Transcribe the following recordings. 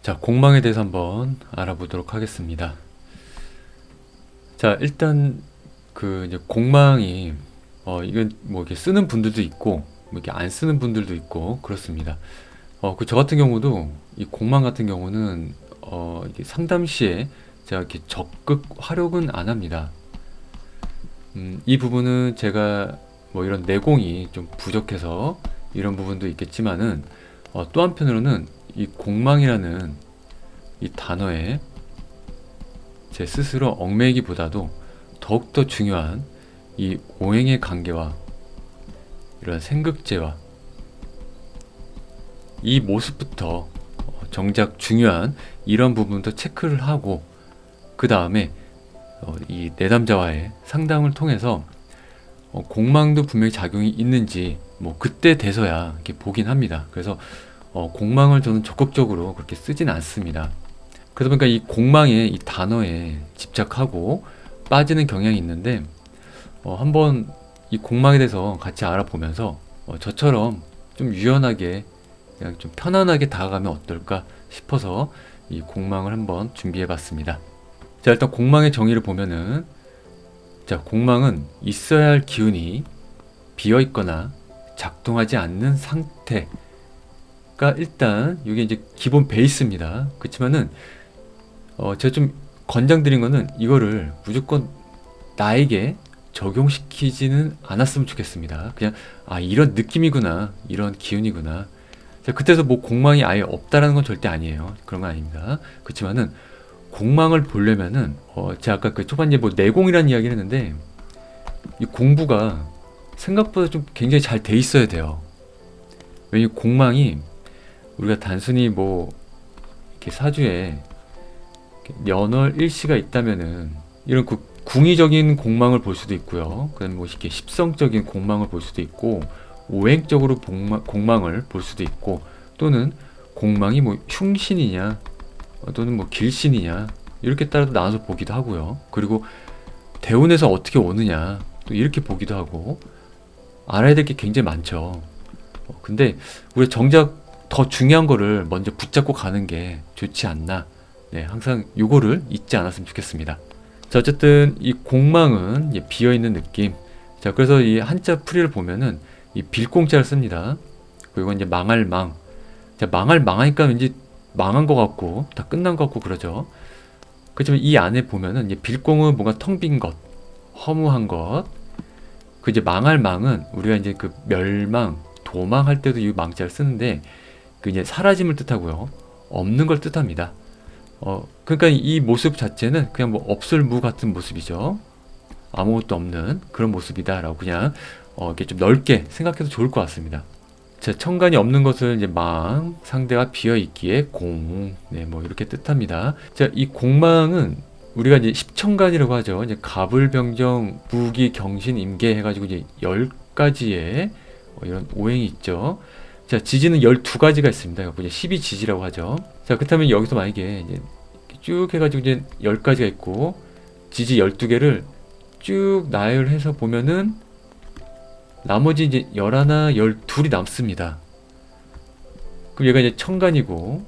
자, 공망에 대해서 한번 알아보도록 하겠습니다. 자, 일단 이제 공망이 이건 뭐 이렇게 쓰는 분들도 있고 뭐 이렇게 안 쓰는 분들도 있고 그렇습니다. 저 같은 경우도 이 공망 같은 경우는 이게 상담 시에 제가 이렇게 적극 활용은 안 합니다. 이 부분은 제가 뭐 이런 내공이 좀 부족해서 이런 부분도 있겠지만은 또 한편으로는 이 공망이라는 이 단어에 제 스스로 얽매이기보다도 더욱더 중요한 이 오행의 관계와 이런 생극제와 이 모습부터 정작 중요한 이런 부분도 체크를 하고 그 다음에 이 내담자와의 상담을 통해서 공망도 분명히 작용이 있는지 뭐 그때 돼서야 이렇게 보긴 합니다. 그래서 공망을 저는 적극적으로 그렇게 쓰진 않습니다. 그러다 보니까 이 공망의 이 단어에 집착하고 빠지는 경향이 있는데 한번 이 공망에 대해서 같이 알아보면서 저처럼 좀 유연하게 그냥 좀 편안하게 다가가면 어떨까 싶어서 이 공망을 한번 준비해 봤습니다. 자, 일단 공망의 정의를 보면은, 자, 공망은 있어야 할 기운이 비어 있거나 작동하지 않는 상태가 일단 이게 이제 기본 베이스입니다. 그렇지만은 제가 좀 권장드린 거는 이거를 무조건 나에게 적용시키지는 않았으면 좋겠습니다. 그냥 이런 느낌이구나, 이런 기운이구나. 자, 그때서 뭐 공망이 아예 없다라는 건 절대 아니에요. 그런 건 아닙니다. 그렇지만은 공망을 보려면은 제가 아까 그 초반에 뭐 내공이라는 이야기를 했는데 이 공부가 생각보다 좀 굉장히 잘 돼 있어야 돼요. 왜냐면 공망이 우리가 단순히 뭐 이렇게 사주에 연월 일시가 있다면은 이런 궁의적인 공망을 볼 수도 있고요. 그다음에 뭐 이렇게 십성적인 공망을 볼 수도 있고 오행적으로 공망을 볼 수도 있고 또는 공망이 뭐 흉신이냐 또는 뭐 길신이냐 이렇게 따라서 나눠서 보기도 하고요. 그리고 대운에서 어떻게 오느냐 또 이렇게 보기도 하고 알아야 될 게 굉장히 많죠. 근데 우리가 정작 더 중요한 거를 먼저 붙잡고 가는 게 좋지 않나. 네, 항상 요거를 잊지 않았으면 좋겠습니다. 자, 어쨌든 이 공망은 비어있는 느낌. 자, 그래서 이 한자 풀이를 보면은 이 빌공자를 씁니다. 그리고 이제 망할 망. 자, 망할 망하니까 왠지 망한 것 같고 다 끝난 것 같고 그러죠. 그렇지만 이 안에 보면은 이제 빌공은 뭔가 텅 빈 것, 허무한 것. 그 이제 망할 망은 우리가 이제 그 멸망, 도망할 때도 이 망자를 쓰는데 그 이제 사라짐을 뜻하고요. 없는 걸 뜻합니다. 그러니까 이 모습 자체는 그냥 뭐 없을 무 같은 모습이죠. 아무것도 없는 그런 모습이다라고 그냥 이렇게 좀 넓게 생각해도 좋을 것 같습니다. 자, 천간이 없는 것을 이제 망, 상대가 비어 있기에 공, 네, 뭐 이렇게 뜻합니다. 자, 이 공망은 우리가 이제 십천간이라고 하죠. 이제 갑을병정, 무기, 경신, 임계 해가지고 이제 10가지의 이런 오행이 있죠. 자, 지지는 12가지가 있습니다. 이제 12지지라고 하죠. 자, 그렇다면 여기서 만약에 이제 쭉 해가지고 이제 10가지가 있고 지지 12개를 쭉 나열해서 보면은 나머지 이제 11, 12이 남습니다. 그럼 얘가 이제 천간이고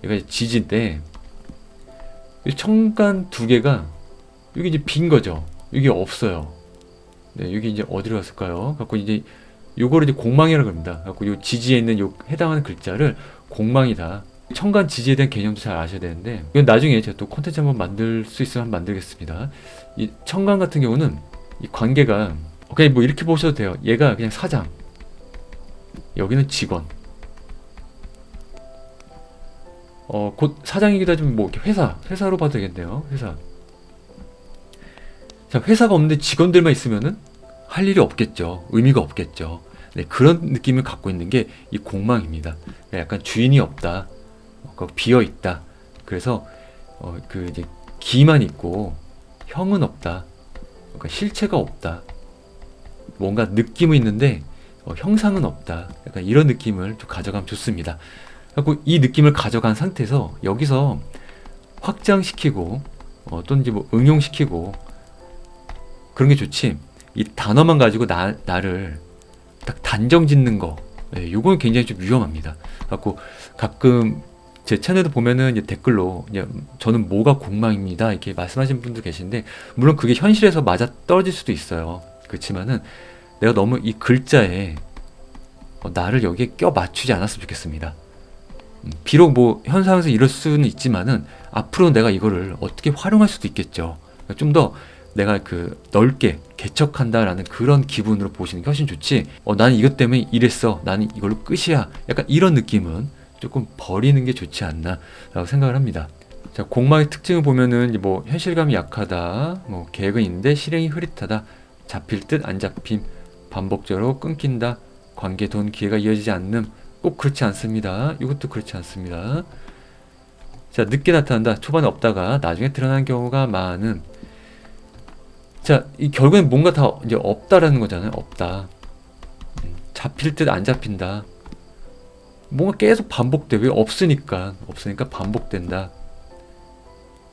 얘가 이제 지지인데 천간 두 개가 여기 이제 빈 거죠. 여기 없어요. 네, 여기 이제 어디로 갔을까요? 갖고 이제 요거를 이제 공망이라고 합니다. 갖고 요 지지에 있는 요 해당하는 글자를 공망이다. 천간 지지에 대한 개념도 잘 아셔야 되는데 이건 나중에 제가 또 콘텐츠 한번 만들 수 있으면 한번 만들겠습니다. 이 천간 같은 경우는 이 관계가 그냥 뭐 이렇게 보셔도 돼요. 얘가 그냥 사장, 여기는 직원. 곧 사장이기도 하지만 뭐 이렇게 회사로 봐도 되겠네요. 회사. 자, 회사가 없는데 직원들만 있으면은 할 일이 없겠죠. 의미가 없겠죠. 네, 그런 느낌을 갖고 있는 게 이 공망입니다. 약간 주인이 없다. 비어 있다. 그래서 그 이제 기만 있고 형은 없다. 그러니까 실체가 없다. 뭔가 느낌은 있는데 형상은 없다. 약간 이런 느낌을 좀 가져가면 좋습니다. 그리고 이 느낌을 가져간 상태에서 여기서 확장시키고 또는 이제 뭐 응용시키고 그런 게 좋지. 이 단어만 가지고 나를 딱 단정 짓는 거, 요건 굉장히 좀 위험합니다. 갖고 가끔 제 채널도 보면은 이제 댓글로 이제 저는 뭐가 공망입니다 이렇게 말씀하시는 분도 계신데, 물론 그게 현실에서 맞아 떨어질 수도 있어요. 그렇지만은 내가 너무 이 글자에 나를 여기에 껴 맞추지 않았으면 좋겠습니다. 비록 뭐 현상에서 이럴 수는 있지만은 앞으로 내가 이거를 어떻게 활용할 수도 있겠죠. 좀 더 내가 그 넓게 개척한다라는 그런 기분으로 보시는 게 훨씬 좋지, 나는 이것 때문에 이랬어, 나는 이걸로 끝이야, 약간 이런 느낌은 조금 버리는 게 좋지 않나 라고 생각을 합니다. 자, 공망의 특징을 보면은 이제 뭐 현실감이 약하다, 뭐 계획은 있는데 실행이 흐릿하다, 잡힐 듯 안 잡힘, 반복적으로 끊긴다, 관계 돈 기회가 이어지지 않는. 꼭 그렇지 않습니다. 이것도 그렇지 않습니다. 자, 늦게 나타난다, 초반에 없다가 나중에 드러나는 경우가 많은. 자, 이 결국엔 뭔가 다 이제 없다라는 거잖아요. 없다. 잡힐 듯 안 잡힌다. 뭔가 계속 반복돼. 왜? 없으니까 반복된다.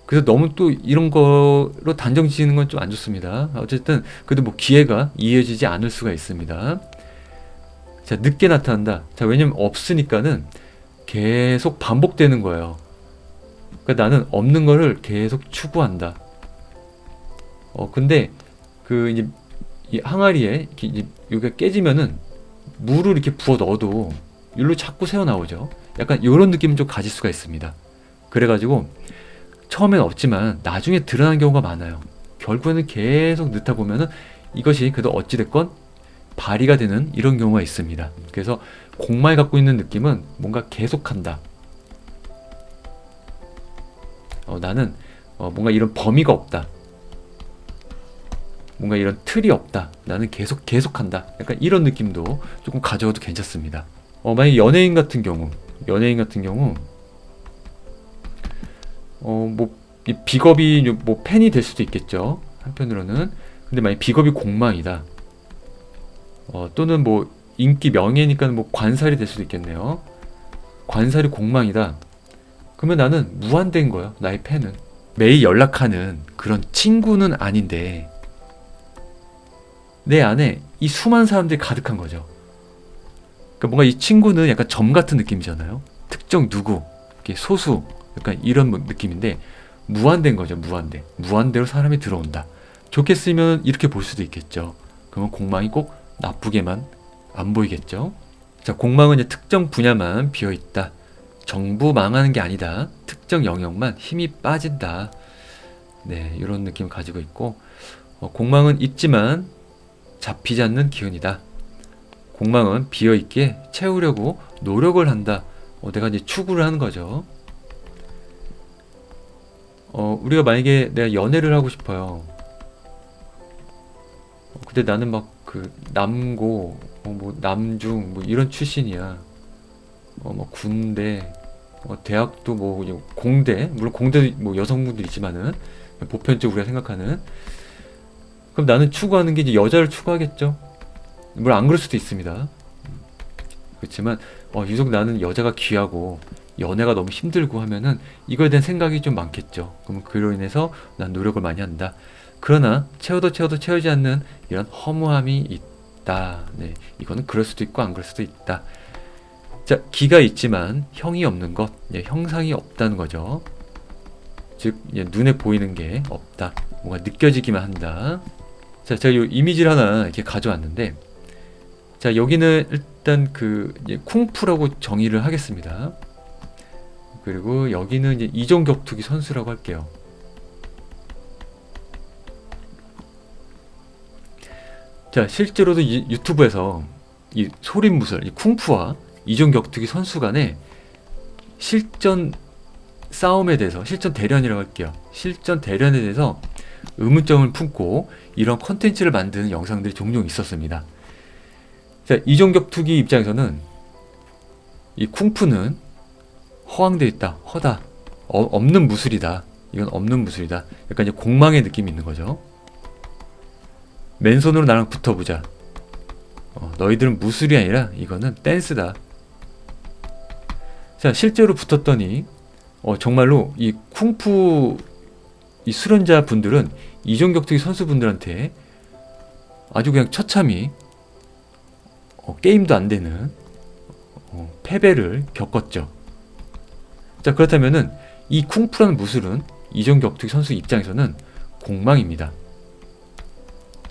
그래서 너무 또 이런 거로 단정 지는 건 좀 안 좋습니다. 어쨌든 그래도 뭐 기회가 이어지지 않을 수가 있습니다. 자, 늦게 나타난다. 자, 왜냐면 없으니까는 계속 반복되는 거예요. 그러니까 나는 없는 거를 계속 추구한다. 근데 그 이제 이 항아리에 이제 여기가 깨지면은 물을 이렇게 부어 넣어도 일로 자꾸 새어 나오죠. 약간 이런 느낌을 좀 가질 수가 있습니다. 그래가지고 처음엔 없지만 나중에 드러나는 경우가 많아요. 결국에는 계속 넣다 보면은 이것이 그래도 어찌됐건 발휘가 되는 이런 경우가 있습니다. 그래서 공마에 갖고 있는 느낌은 뭔가 계속한다. 나는 뭔가 이런 범위가 없다. 뭔가 이런 틀이 없다. 나는 계속한다. 약간 이런 느낌도 조금 가져와도 괜찮습니다. 만약 연예인 같은 경우, 뭐 이 비겁이 뭐 팬이 될 수도 있겠죠. 한편으로는. 근데 만약 비겁이 공망이다. 또는 뭐 인기 명예니까 뭐 관살이 될 수도 있겠네요. 관살이 공망이다. 그러면 나는 무한대인 거예요. 나의 팬은. 매일 연락하는 그런 친구는 아닌데 내 안에 이 수많은 사람들이 가득한 거죠. 그러니까 뭔가 이 친구는 약간 점 같은 느낌이잖아요. 특정 누구, 이렇게 소수, 약간 이런 느낌인데 무한대인 거죠. 무한대로 사람이 들어온다. 좋게 쓰면 이렇게 볼 수도 있겠죠. 그러면 공망이 꼭 나쁘게만 안 보이겠죠. 자, 공망은 이제 특정 분야만 비어있다. 정부 망하는 게 아니다. 특정 영역만 힘이 빠진다. 네, 이런 느낌을 가지고 있고, 공망은 있지만 잡히지 않는 기운이다. 공망은 비어있게 채우려고 노력을 한다. 내가 이제 추구를 하는 거죠. 우리가 만약에 내가 연애를 하고 싶어요. 근데 나는 막 그 남고, 뭐 남중, 뭐 이런 출신이야. 뭐 군대, 대학도 뭐 공대, 물론 공대도 뭐 여성분들 있지만은 보편적으로 우리가 생각하는. 그럼 나는 추구하는 게 이제 여자를 추구하겠죠. 물론 안 그럴 수도 있습니다. 그렇지만 유독 나는 여자가 귀하고 연애가 너무 힘들고 하면은 이거에 대한 생각이 좀 많겠죠. 그럼 그로 인해서 난 노력을 많이 한다. 그러나 채워도 채우지 않는 이런 허무함이 있다. 네, 이거는 그럴 수도 있고 안 그럴 수도 있다. 자, 기가 있지만 형이 없는 것, 형상이 없다는 거죠. 즉 눈에 보이는 게 없다. 뭔가 느껴지기만 한다. 자, 제가 이 이미지를 하나 이렇게 가져왔는데, 자, 여기는 일단 그 쿵푸라고 정의를 하겠습니다. 그리고 여기는 이제 이종격투기 선수라고 할게요. 자, 실제로도 이 유튜브에서 이 소림무술, 이 쿵푸와 이종격투기 선수 간의 실전 싸움에 대해서, 실전 대련이라고 할게요. 실전 대련에 대해서 의문점을 품고 이런 컨텐츠를 만드는 영상들이 종종 있었습니다. 자, 이종격투기 입장에서는 이 쿵푸는 허황되어 있다, 허다, 없는 무술이다. 이건 없는 무술이다. 약간 이제 공망의 느낌이 있는 거죠. 맨손으로 나랑 붙어보자. 너희들은 무술이 아니라 이거는 댄스다. 자, 실제로 붙었더니 정말로 이 쿵푸 이 수련자 분들은 이종격투기 선수분들한테 아주 그냥 처참히 게임도 안 되는 패배를 겪었죠. 자, 그렇다면은 이 쿵푸라는 무술은 이종 격투기 선수 입장에서는 공망입니다.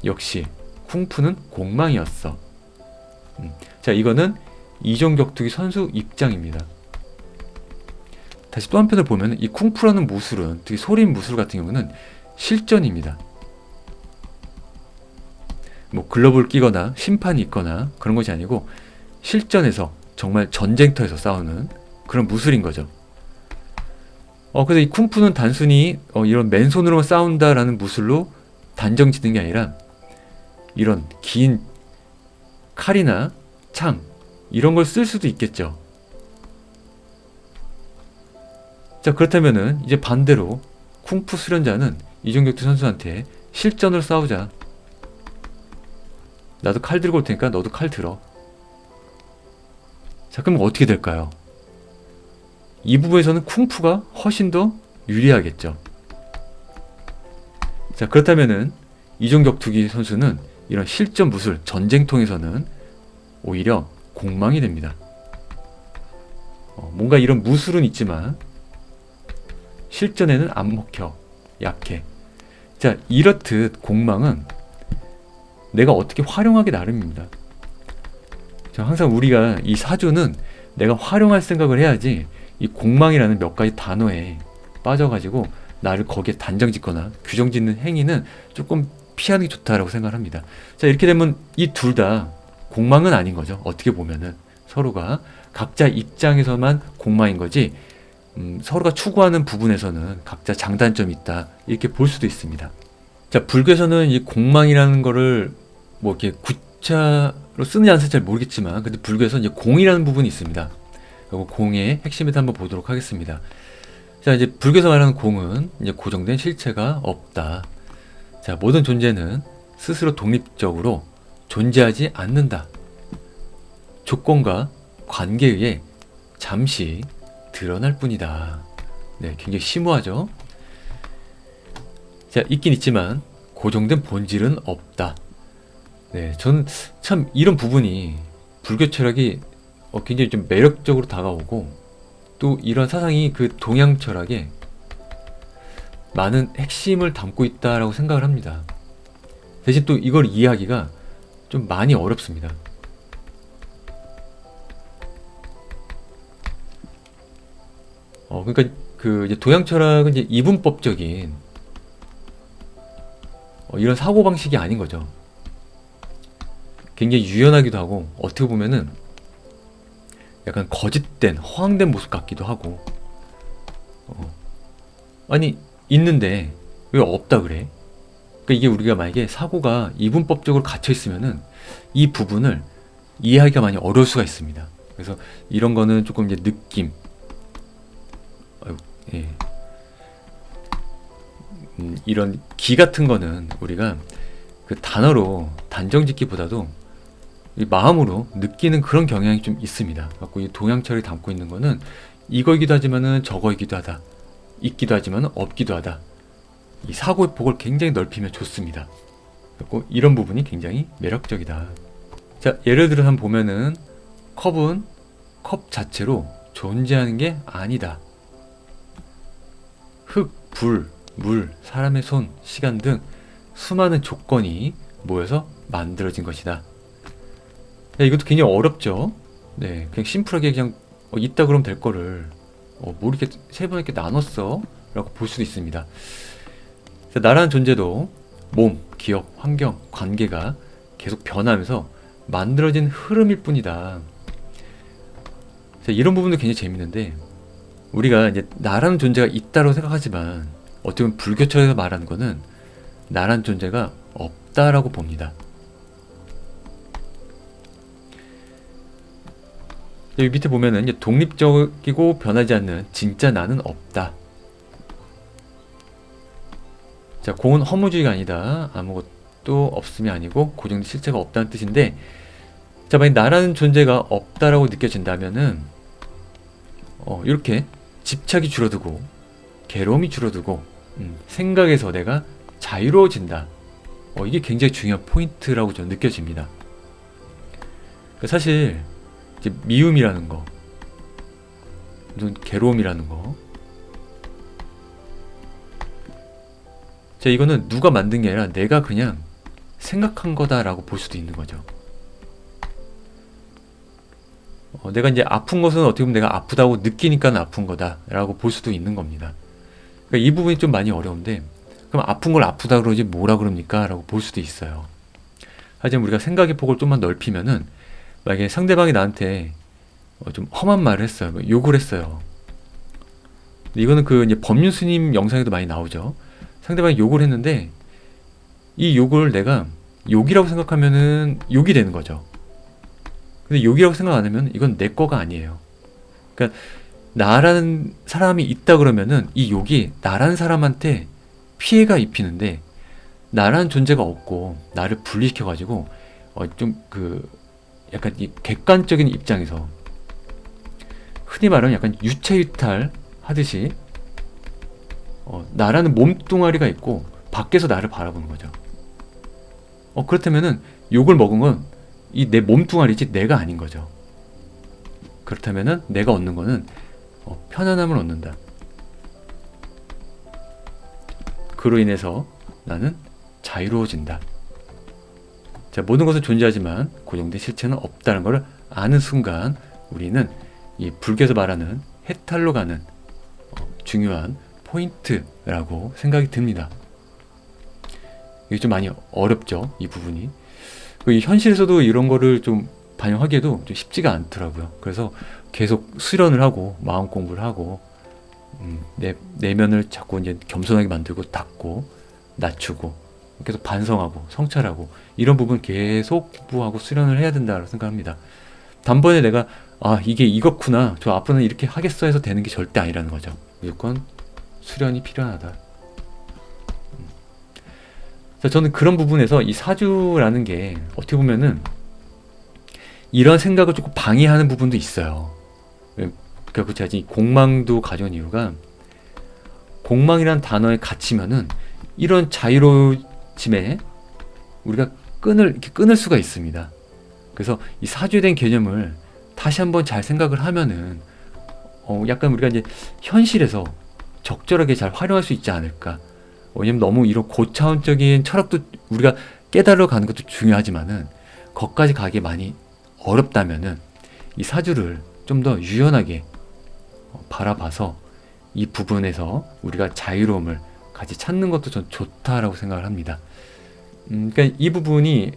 역시 쿵푸는 공망이었어. 자, 이거는 이종 격투기 선수 입장입니다. 다시 또 한편을 보면 이 쿵푸라는 무술은, 특히 소림 무술 같은 경우는 실전입니다. 뭐 글러브를 끼거나 심판이 있거나 그런 것이 아니고 실전에서 정말 전쟁터에서 싸우는 그런 무술인 거죠. 그래서 이 쿵푸는 단순히 이런 맨손으로만 싸운다라는 무술로 단정 짓는 게 아니라 이런 긴 칼이나 창 이런 걸 쓸 수도 있겠죠. 자, 그렇다면은 이제 반대로 쿵푸 수련자는 이종 격투 선수한테 실전으로 싸우자. 나도 칼 들고 올 테니까 너도 칼 들어. 자, 그럼 어떻게 될까요? 이 부분에서는 쿵푸가 훨씬 더 유리하겠죠. 자, 그렇다면은 이종 격투기 선수는 이런 실전 무술, 전쟁통에서는 오히려 공망이 됩니다. 뭔가 이런 무술은 있지만 실전에는 안 먹혀. 약해. 자, 이렇듯 공망은 내가 어떻게 활용하기 나름입니다. 자, 항상 우리가 이 사주는 내가 활용할 생각을 해야지 이 공망이라는 몇 가지 단어에 빠져가지고 나를 거기에 단정 짓거나 규정 짓는 행위는 조금 피하는 게 좋다라고 생각을 합니다. 자, 이렇게 되면 이 둘 다 공망은 아닌 거죠. 어떻게 보면은 서로가 각자 입장에서만 공망인 거지, 서로가 추구하는 부분에서는 각자 장단점이 있다, 이렇게 볼 수도 있습니다. 자, 불교에서는 이 공망이라는 거를 뭐 이렇게 구차로 쓰는지 안 쓰는지 잘 모르겠지만, 근데 불교에서는 이제 공이라는 부분이 있습니다. 그리고 공의 핵심에 대해 한번 보도록 하겠습니다. 자, 이제 불교에서 말하는 공은 이제 고정된 실체가 없다. 자, 모든 존재는 스스로 독립적으로 존재하지 않는다. 조건과 관계에 의해 잠시 드러날 뿐이다. 네, 굉장히 심오하죠? 자, 있긴 있지만 고정된 본질은 없다. 네, 저는 참 이런 부분이 불교 철학이 굉장히 좀 매력적으로 다가오고, 또 이런 사상이 그 동양 철학에 많은 핵심을 담고 있다라고 생각을 합니다. 대신 또 이걸 이해하기가 좀 많이 어렵습니다. 그러니까 그 이제 동양 철학은 이제 이분법적인 이런 사고 방식이 아닌 거죠. 굉장히 유연하기도 하고, 어떻게 보면은 약간 거짓된, 허황된 모습 같기도 하고. 아니, 있는데 왜 없다 그래? 그러니까 이게 우리가 만약에 사고가 이분법적으로 갇혀 있으면은 이 부분을 이해하기가 많이 어려울 수가 있습니다. 그래서 이런 거는 조금 이제 느낌, 예. 이런 기 같은 거는 우리가 그 단어로 단정 짓기보다도 이 마음으로 느끼는 그런 경향이 좀 있습니다. 갖고 이 동양철이 담고 있는 거는 이거이기도 하지만은 저거이기도 하다, 있기도 하지만은 없기도 하다. 이 사고의 폭을 굉장히 넓히면 좋습니다. 갖고 이런 부분이 굉장히 매력적이다. 자, 예를 들어 한번 보면은 컵은 컵 자체로 존재하는 게 아니다. 흙, 불, 물, 사람의 손, 시간 등 수많은 조건이 모여서 만들어진 것이다. 야, 이것도 굉장히 어렵죠? 네, 그냥 심플하게 그냥 있다 그러면 될 거를 뭐 이렇게 세 번 이렇게 나눴어? 라고 볼 수도 있습니다. 자, 나라는 존재도 몸, 기업, 환경, 관계가 계속 변하면서 만들어진 흐름일 뿐이다. 자, 이런 부분도 굉장히 재밌는데, 우리가 이제 나라는 존재가 있다고 생각하지만 어떻게 보면 불교철에서 말하는 거는 나라는 존재가 없다라고 봅니다. 여기 밑에 보면은 이제 독립적이고 변하지 않는 진짜 나는 없다. 자, 공은 허무주의가 아니다. 아무것도 없음이 아니고 고정된 실체가 없다는 뜻인데, 자, 만약 나라는 존재가 없다라고 느껴진다면은 이렇게 집착이 줄어들고 괴로움이 줄어들고 생각에서 내가 자유로워진다. 이게 굉장히 중요한 포인트라고 저는 느껴집니다. 사실 이제 미움이라는 거, 좀 괴로움이라는 거. 자, 이거는 누가 만든 게 아니라 내가 그냥 생각한 거다라고 볼 수도 있는 거죠. 내가 이제 아픈 것은 어떻게 보면 내가 아프다고 느끼니까 아픈 거다라고 볼 수도 있는 겁니다. 그러니까 이 부분이 좀 많이 어려운데, 그럼 아픈 걸 아프다 그러지 뭐라 그럽니까? 라고 볼 수도 있어요. 하지만 우리가 생각의 폭을 좀만 넓히면은, 만약에 상대방이 나한테 좀 험한 말을 했어요. 욕을 했어요. 이거는 그 이제 법륜스님 영상에도 많이 나오죠. 상대방이 욕을 했는데, 이 욕을 내가 욕이라고 생각하면은 욕이 되는 거죠. 근데 욕이라고 생각 안 하면 이건 내 거가 아니에요. 그러니까 나라는 사람이 있다 그러면은 이 욕이 나라는 사람한테 피해가 입히는데, 나라는 존재가 없고 나를 분리시켜가지고 좀 그 약간 이 객관적인 입장에서 흔히 말하는 약간 유체이탈 하듯이 나라는 몸뚱아리가 있고 밖에서 나를 바라보는 거죠. 그렇다면은 욕을 먹은 건 이 내 몸뚱아리지 내가 아닌 거죠. 그렇다면은 내가 얻는 거는 편안함을 얻는다. 그로 인해서 나는 자유로워진다. 자, 모든 것은 존재하지만 고정된 실체는 없다는 것을 아는 순간 우리는 이 불교에서 말하는 해탈로 가는 중요한 포인트라고 생각이 듭니다. 이게 좀 많이 어렵죠, 이 부분이. 현실에서도 이런 거를 좀 반영하기에도 좀 쉽지가 않더라고요. 그래서 계속 수련을 하고 마음 공부를 하고 내면을 자꾸 이제 겸손하게 만들고 닫고 낮추고 계속 반성하고 성찰하고 이런 부분 계속 공부하고 수련을 해야 된다고 생각합니다. 단번에 내가 이게 이렇구나, 저 앞으로는 이렇게 하겠어 해서 되는 게 절대 아니라는 거죠. 무조건 수련이 필요하다. 자, 저는 그런 부분에서 이 사주라는 게 어떻게 보면은 이런 생각을 조금 방해하는 부분도 있어요. 그러니까 제가 이 공망도 가져온 이유가, 공망이란 단어에 갇히면은 이런 자유로움에 우리가 이렇게 끊을 수가 있습니다. 그래서 이 사주에 대한 개념을 다시 한번 잘 생각을 하면은 약간 우리가 이제 현실에서 적절하게 잘 활용할 수 있지 않을까. 왜냐면 너무 이런 고차원적인 철학도 우리가 깨달아 가는 것도 중요하지만은 거기까지 가기 많이 어렵다면은 이 사주를 좀 더 유연하게 바라봐서 이 부분에서 우리가 자유로움을 같이 찾는 것도 전 좋다라고 생각을 합니다. 그러니까 이 부분이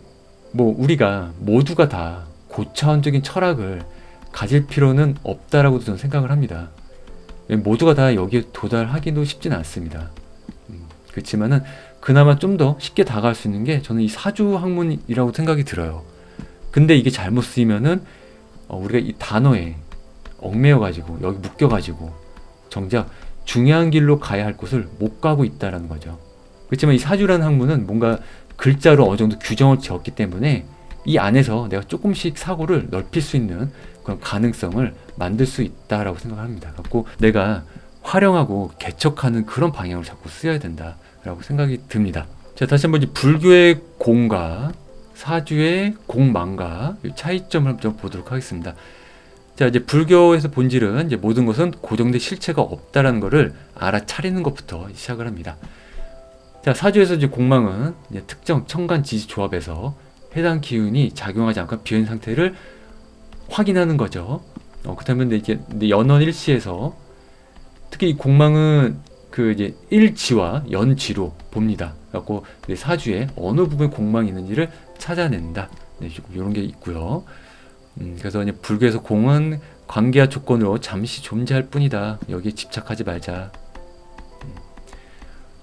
우리가 모두가 다 고차원적인 철학을 가질 필요는 없다라고도 저는 생각을 합니다. 모두가 다 여기에 도달하기도 쉽지는 않습니다. 그렇지만은 그나마 좀 더 쉽게 다가갈 수 있는 게 저는 이 사주 학문이라고 생각이 들어요. 근데 이게 잘못 쓰이면은 우리가 이 단어에 얽매여가지고 여기 묶여가지고 정작 중요한 길로 가야 할 곳을 못 가고 있다라는 거죠. 그렇지만 이 사주라는 학문은 뭔가 글자로 어느 정도 규정을 지었기 때문에 이 안에서 내가 조금씩 사고를 넓힐 수 있는 그런 가능성을 만들 수 있다라고 생각합니다. 그래서 내가 활용하고 개척하는 그런 방향으로 자꾸 쓰여야 된다라고 생각이 듭니다. 자, 다시 한번 이제 불교의 공과 사주의 공망과 차이점을 좀 보도록 하겠습니다. 자, 이제 불교에서 본질은 이제 모든 것은 고정된 실체가 없다라는 것을 알아차리는 것부터 시작을 합니다. 자, 사주에서 이제 공망은 이제 특정 천간 지지 조합에서 해당 기운이 작용하지 않고 비어있는 상태를 확인하는 거죠. 그렇다면 이제 연원일시에서 특히 이 공망은 그 이제 일지와 연지로 봅니다. 그래갖고 사주에 어느 부분에 공망이 있는지를 찾아낸다. 네, 이런 게 있고요. 그래서 이제 불교에서 공은 관계와 조건으로 잠시 존재할 뿐이다. 여기에 집착하지 말자.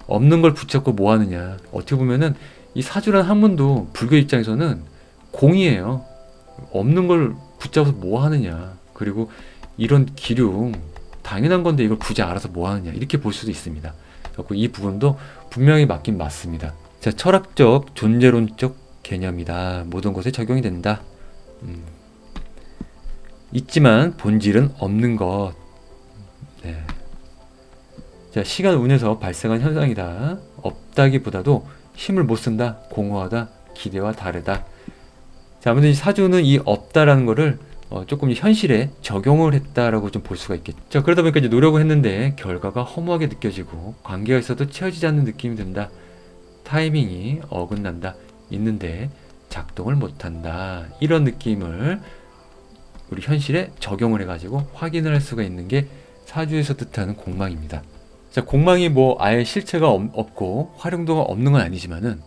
없는 걸 붙잡고 뭐 하느냐. 어떻게 보면은 이 사주라는 학문도 불교 입장에서는 공이에요. 없는 걸 붙잡아서 뭐 하느냐. 그리고 이런 기륭 당연한 건데 이걸 굳이 알아서 뭐 하느냐. 이렇게 볼 수도 있습니다. 그래서 이 부분도 분명히 맞긴 맞습니다. 자, 철학적 존재론적 개념이다. 모든 것에 적용이 된다. 있지만 본질은 없는 것. 네. 자, 시간 운에서 발생한 현상이다. 없다기보다도 힘을 못 쓴다. 공허하다. 기대와 다르다. 자, 아무튼 사주는 이 없다라는 거를 조금 현실에 적용을 했다라고 좀 볼 수가 있겠죠. 자, 그러다 보니까 이제 노력을 했는데 결과가 허무하게 느껴지고 관계가 있어도 채워지지 않는 느낌이 든다. 타이밍이 어긋난다. 있는데 작동을 못한다. 이런 느낌을 우리 현실에 적용을 해가지고 확인을 할 수가 있는 게 사주에서 뜻하는 공망입니다. 자, 공망이 뭐 아예 실체가 없고 활용도가 없는 건 아니지만은,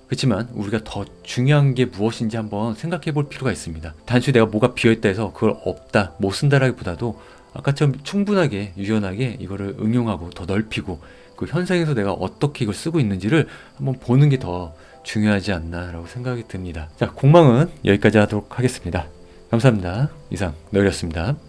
그렇지만 우리가 더 중요한 게 무엇인지 한번 생각해 볼 필요가 있습니다. 단순히 내가 뭐가 비어있다 해서 그걸 없다, 못 쓴다라기보다도 아까처럼 충분하게 유연하게 이거를 응용하고 더 넓히고 그 현상에서 내가 어떻게 이걸 쓰고 있는지를 한번 보는 게 더 중요하지 않나라고 생각이 듭니다. 자, 공망은 여기까지 하도록 하겠습니다. 감사합니다. 이상 너희였습니다.